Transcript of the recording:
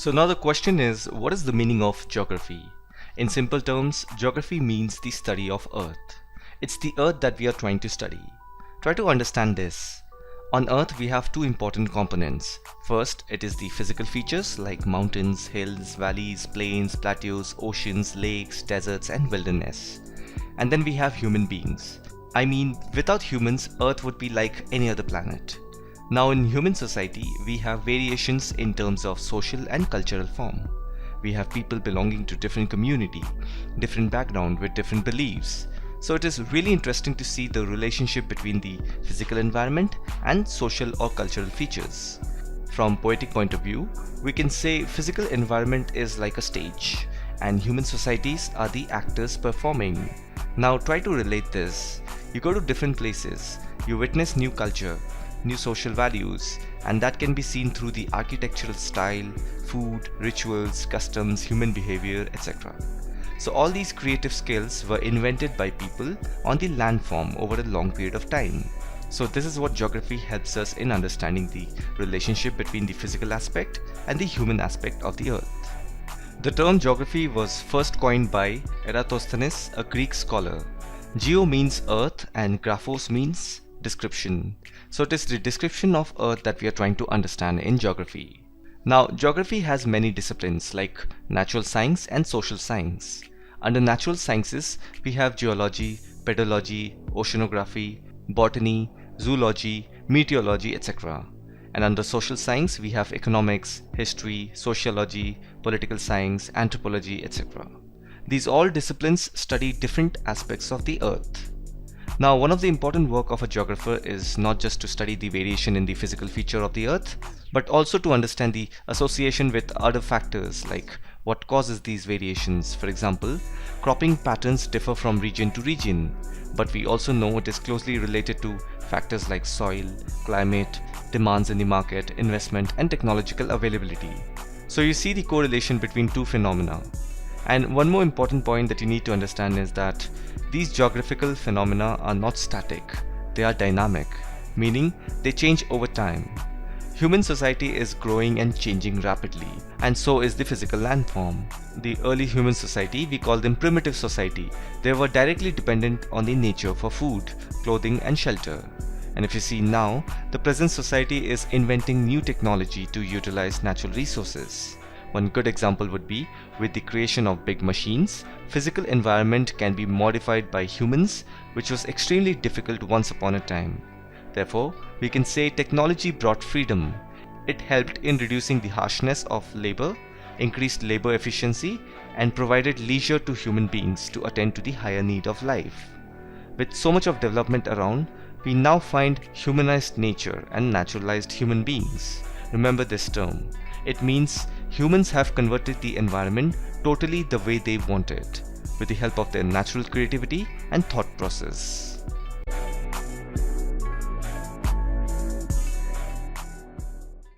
So now the question is, what is the meaning of geography? In simple terms, geography means the study of Earth. It's the Earth that we are trying to study. Try to understand this. On Earth, we have two important components. First, it is the physical features like mountains, hills, valleys, plains, plateaus, oceans, lakes, deserts, and wilderness. And then we have human beings. I mean, without humans, Earth would be like any other planet. Now in human society, we have variations in terms of social and cultural form. We have people belonging to different community, different background with different beliefs. So it is really interesting to see the relationship between the physical environment and social or cultural features. From poetic point of view, we can say physical environment is like a stage and human societies are the actors performing. Now try to relate this. You go to different places, you witness new culture, new social values, and that can be seen through the architectural style, food, rituals, customs, human behavior, etc. So all these creative skills were invented by people on the landform over a long period of time. So this is what geography helps us in understanding the relationship between the physical aspect and the human aspect of the earth. The term geography was first coined by Eratosthenes, a Greek scholar. Geo means earth and graphos means description. So it is the description of Earth that we are trying to understand in geography. Now, geography has many disciplines like natural science and social science. Under natural sciences, we have geology, pedology, oceanography, botany, zoology, meteorology, etc. And under social science, we have economics, history, sociology, political science, anthropology, etc. These all disciplines study different aspects of the Earth. Now, one of the important work of a geographer is not just to study the variation in the physical feature of the earth, but also to understand the association with other factors like what causes these variations. For example, cropping patterns differ from region to region, but we also know it is closely related to factors like soil, climate, demands in the market, investment, and technological availability. So you see the correlation between two phenomena. And one more important point that you need to understand is that these geographical phenomena are not static, they are dynamic, meaning they change over time. Human society is growing and changing rapidly, and so is the physical landform. The early human society, we call them primitive society. They were directly dependent on the nature for food, clothing, and shelter. And if you see now, the present society is inventing new technology to utilize natural resources. One good example would be with the creation of big machines, physical environment can be modified by humans, which was extremely difficult once upon a time. Therefore, we can say technology brought freedom. It helped in reducing the harshness of labor, increased labor efficiency, and provided leisure to human beings to attend to the higher need of life. With so much of development around, we now find humanized nature and naturalized human beings. Remember this term. It means humans have converted the environment totally the way they want it, with the help of their natural creativity and thought process.